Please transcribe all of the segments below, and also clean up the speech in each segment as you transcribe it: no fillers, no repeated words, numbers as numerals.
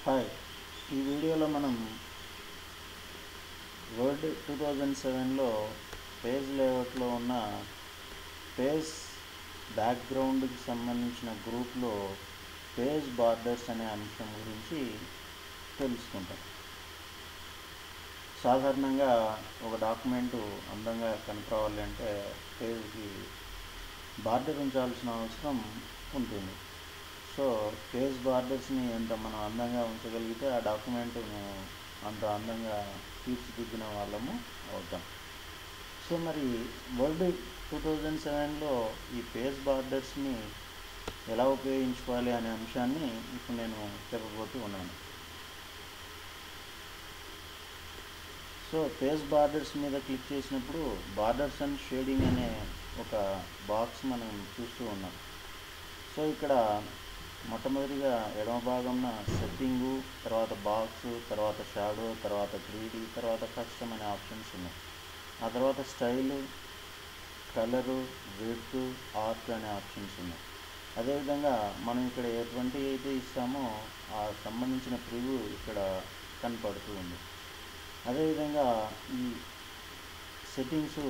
Hi, ఈ వీడియోలో మనం వర్డ్ 2007లో పేజ్ లేఅవుట్లో ఉన్న పేజ్ బ్యాక్గ్రౌండ్కి సంబంధించిన గ్రూప్లో పేజ్ బార్డర్స్ అనే అంశం గురించి తెలుసుకుంటాం. సాధారణంగా ఒక డాక్యుమెంటు అందంగా కనపరావాలి అంటే పేజ్కి బార్డర్ ఉంచాల్సిన అవసరం ఉంటుంది. సో పేజ్ బార్డర్స్ని ఎంత మనం అందంగా ఉంచగలిగితే ఆ డాక్యుమెంట్ను అంత అందంగా తీర్చిదిద్దిన వాళ్ళము అవుతాం. సో మరి వర్డ్ 2007లో ఈ పేజ్ బార్డర్స్ని ఎలా ఉపయోగించుకోవాలి అనే అంశాన్ని ఇప్పుడు నేను చెప్పబోతూ ఉన్నాను. సో పేజ్ బార్డర్స్ మీద క్లిక్ చేసినప్పుడు బార్డర్స్ అండ్ షేడింగ్ అనే ఒక బాక్స్ మనం చూస్తూ ఉన్నాం. సో ఇక్కడ మొట్టమొదటిగా ఎడమ భాగంన సెట్టింగు, తర్వాత బాక్స్, తర్వాత షాడో, తర్వాత 3D, తర్వాత కస్టమ్ అనే ఆప్షన్స్ ఉన్నాయి. ఆ తర్వాత స్టైలు, కలరు, విడ్త్, ఆర్క్ అనే ఆప్షన్స్ ఉన్నాయి. అదేవిధంగా మనం ఇక్కడ ఎటువంటి అయితే ఇస్తామో ఆ సంబంధించిన ప్రివ్యూ ఇక్కడ కనపడుతూ ఉంది. అదేవిధంగా ఈ సెట్టింగ్స్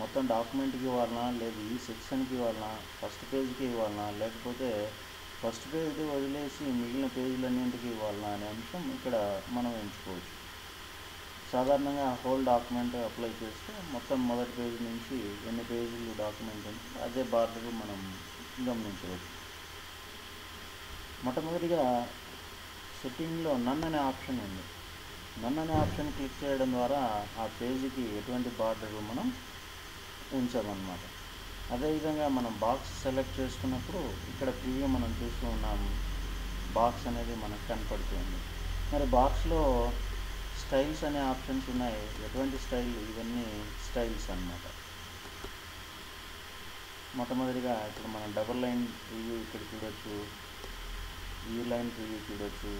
మొత్తం డాక్యుమెంట్కి ఇవ్వాలన్నా, లేదు ఈ సెక్షన్కి ఇవ్వాలన్నా, ఫస్ట్ పేజ్కి ఇవ్వాలన్నా, లేకపోతే ఫస్ట్ పేజ్ వదిలేసి మిగిలిన పేజీలన్నింటికి ఇవ్వాలన్నా అనే అంశం ఇక్కడ మనం ఎంచుకోవచ్చు. సాధారణంగా హోల్ డాక్యుమెంట్ అప్లై చేస్తే మొత్తం మొదటి పేజీ నుంచి ఎన్ని పేజీలు డాక్యుమెంట్ ఉంటే అదే బార్డర్ మనం గమనించవచ్చు. మొట్టమొదటిగా సెట్టింగ్లో నన్ అనే ఆప్షన్ ఉంది. నన్ అనే ఆప్షన్ క్లిక్ చేయడం ద్వారా ఆ పేజీకి ఎటువంటి బార్డర్ మనం ఉంచామన్నమాట. అదేవిధంగా మనం బాక్స్ సెలెక్ట్ చేసుకున్నప్పుడు ఇక్కడ ప్రివ్యూ మనం చూస్తూ ఉన్నాము. బాక్స్ అనేది మనకు కనపడుతుంది. మరి బాక్స్లో స్టైల్స్ అనే ఆప్షన్స్ ఉన్నాయి. ఎటువంటి స్టైల్? ఇవన్నీ స్టైల్స్ అన్నమాట. మొట్టమొదటిగా ఇప్పుడు మనం డబుల్ లైన్ ప్రివ్యూ ఇక్కడ చూడొచ్చు, వ్యూ లైన్ ప్రివ్యూ చూడొచ్చు,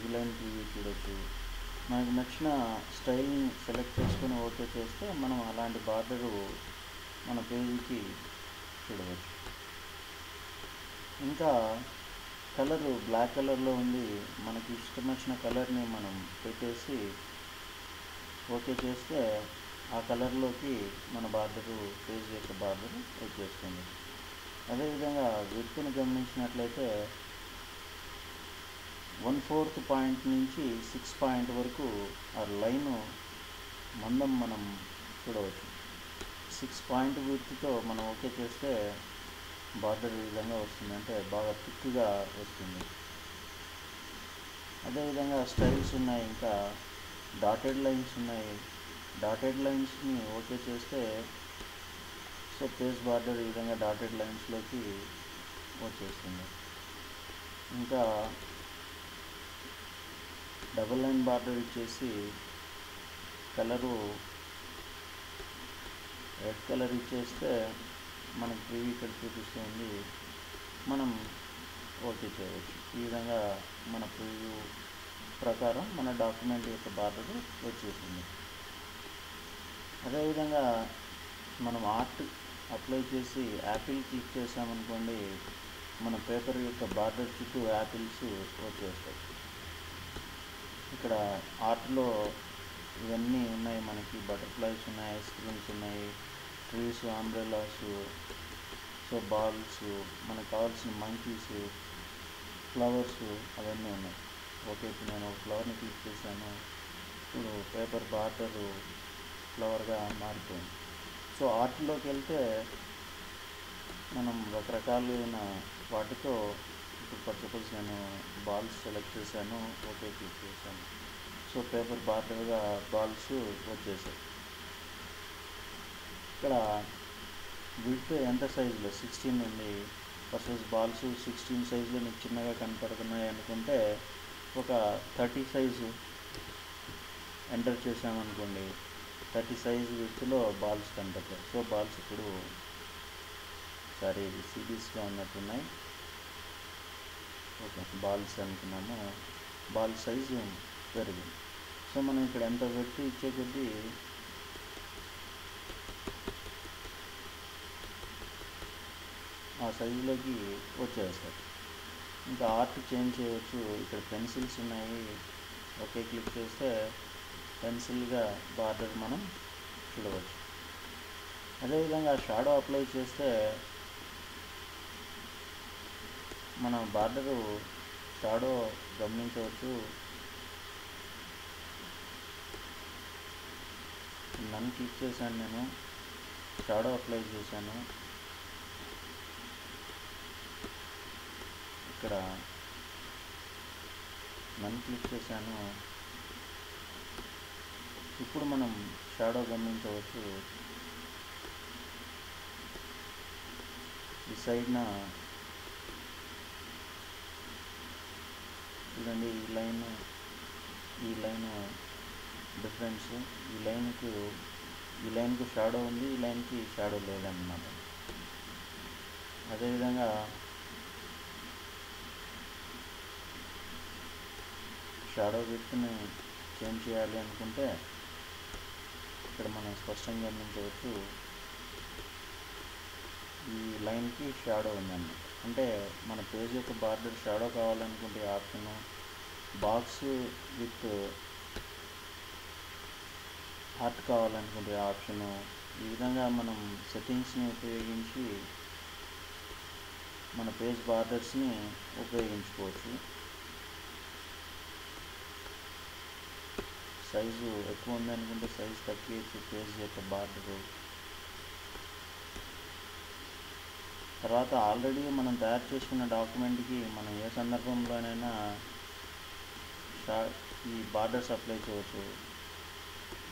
వ్యూ లైన్ ప్రివ్యూ చూడొచ్చు. మనకు నచ్చిన స్టైల్ని సెలెక్ట్ చేసుకొని ఓకే చేస్తే మనం అలాంటి బార్డరు మన పేజీకి చూడవచ్చు. ఇంకా కలరు బ్లాక్ కలర్లో ఉంది. మనకి ఇష్టం వచ్చిన కలర్ని మనం పెట్టేసి ఓకే చేస్తే ఆ కలర్లోకి మన బార్డరు, పేజ్ యొక్క బార్డరు వచ్చేస్తుంది. అదేవిధంగా విడ్త్ని గమనించినట్లయితే 1/4 పాయింట్ నుంచి 6 పాయింట్ వరకు ఆ లైను మందం మనం చూడవచ్చు. 6 పాయింట్ విడ్త్తో మనం ఓకే చేస్తే బార్డర్ ఈ విధంగా వస్తుంది, అంటే బాగా థిక్గా వస్తుంది. అదేవిధంగా స్టైల్స్ ఉన్నాయి. ఇంకా డాటెడ్ లైన్స్ ఉన్నాయి. డాటెడ్ లైన్స్ని ఓకే చేస్తే సో పేజ్ బార్డర్ ఈ విధంగా డాటెడ్ లైన్స్లోకి వచ్చేస్తుంది. ఇంకా డబుల్ లైన్ బార్డర్ ఇచ్చేసి కలరు రెడ్ కలర్ ఇచ్చేస్తే మనకి ప్రివ్యూ ఇక్కడ చూపిస్తుంది. మనం ఓకే చేయవచ్చు. ఈ విధంగా మన ప్రివ్యూ ప్రకారం మన డాక్యుమెంట్ యొక్క బార్డర్ వచ్చేసింది. అదేవిధంగా మనం ఆర్ట్ అప్లై చేసి యాపిల్ క్లిక్ చేసామనుకోండి, మన పేపర్ యొక్క బార్డర్ చుట్టూ యాపిల్స్ వచ్చేస్తాయి. ఇక్కడ ఆర్ట్లో ఇవన్నీ ఉన్నాయి. మనకి బటర్ఫ్లైస్ ఉన్నాయి, ఐస్ క్రీమ్స్ ఉన్నాయి, ట్రీస్, అంబ్రెల్లాస్, సో బాల్స్, మనకు కావాల్సిన మంకీస్, ఫ్లవర్స్ అవన్నీ ఉన్నాయి. ఓకే, ఇప్పుడు నేను ఒక ఫ్లవర్ని క్లిక్ చేశాను. ఇప్పుడు పేపర్ బార్డరు ఫ్లవర్గా మారిపోయింది. సో ఆర్ట్లోకి వెళ్తే మనం రకరకాలైన వాటితో, ఇప్పుడు సపోజ్ నేను బాల్స్ సెలెక్ట్ చేశాను, ఓకే క్లిక్ చేశాను. సో పేపర్ బార్డర్గా బాల్స్ వచ్చేసాయి. ఇక్కడ విడ్త్ ఎంత సైజులో 16 ఉంది. వర్సెస్ బాల్స్ 16 సైజులో మీకు చిన్నగా కనపడుతున్నాయి అనుకుంటే ఒక 30 సైజు ఎంటర్ చేసామనుకోండి, 30 సైజు విడ్త్లో బాల్స్ కనపడతాయి. సో బాల్స్ ఇప్పుడు ఇది సిరీస్గా ఉన్నట్టున్నాయి. ఓకే, బాల్స్ అనుకున్నాము. బాల్ సైజు పెరిగింది. సో మనం ఇక్కడ ఎంత విడ్త్ ఇచ్చే కొద్దీ ఆ సైజులోకి వచ్చేస్తాయి. ఇంకా ఆర్ట్ చేంజ్ చేయవచ్చు. ఇక్కడ పెన్సిల్స్ ఉన్నాయి, ఓకే క్లిక్ చేస్తే పెన్సిల్గా బార్డర్ మనం చూడవచ్చు. అదేవిధంగా షాడో అప్లై చేస్తే మన బార్డరు షాడో గమనించవచ్చు. నన్ను క్లిక్ చేశాను, నేను షాడో అప్లై చేశాను. ఇక్కడ నన్ను క్లిక్ చేశాను. ఇప్పుడు మనం షాడో గమనించవచ్చు. ఈ సైడ్న చూడండి, ఈ లైన్ డిఫరెన్స్. ఈ లైన్కు షాడో ఉంది, ఈ లైన్కి షాడో లేదన్నమాట. అదేవిధంగా షాడో విడ్త్ని చేంజ్ చేయాలి అనుకుంటే ఇక్కడ మనం స్పష్టంగా గమనించవచ్చు. ఈ లైన్కి షాడో ఉందన్నమాట. అంటే మన పేజ్ యొక్క బార్డర్ షాడో కావాలనుకుంటే ఆప్షను, బాక్స్ విత్ ఆర్ట్ కావాలనుకుంటే ఆప్షను. ఈ విధంగా మనం సెట్టింగ్స్ని ఉపయోగించి మన పేజ్ బార్డర్స్ని ఉపయోగించుకోవచ్చు. సైజు ఎక్కువ ఉందనుకుంటే సైజు తగ్గించు పేజ్ యొక్క బార్డరు. తర్వాత ఆల్రెడీ మనం తయారు చేసుకున్న డాక్యుమెంట్కి మనం ఏ సందర్భంలోనైనా ఈ బార్డర్స్ అప్లై చేయవచ్చు.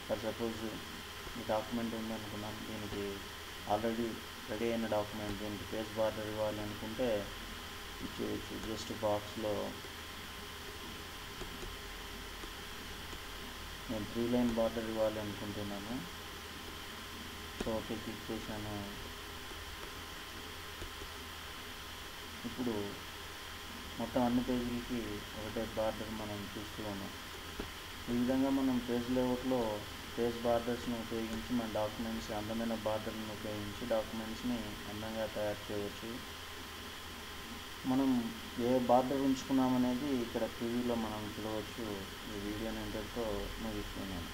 ఫర్ సపోజ్ ఈ డాక్యుమెంట్ ఉంది అనుకున్నాం, దీనికి ఆల్రెడీ రెడీ అయిన డాక్యుమెంట్, దీనికి పేజ్ బార్డర్ ఇవ్వాలి అనుకుంటే ఇచ్చేయచ్చు. జస్ట్ బాక్స్లో నేను 3 లైన్ బార్డర్ ఇవ్వాలి అనుకుంటున్నాను. సో ఓకే క్లిక్ చేశాను. ఇప్పుడు మొత్తం అన్ని పేజీలకి ఒకటే బార్డర్ మనం చూస్తూ ఉన్నాం. ఈ విధంగా మనం పేజ్ లేఅవుట్లో పేజ్ బార్డర్స్ని ఉపయోగించి మన డాక్యుమెంట్స్, అందమైన బార్డర్ని ఉపయోగించి డాక్యుమెంట్స్ని అందంగా తయారు చేయవచ్చు. మనం ఏ బార్డర్ ఉంచుకున్నామనేది ఇక్కడ ప్రివ్యూలో మనం చూడవచ్చు. ఈ వీడియోని ఇంతటితో ముగిస్తున్నాను.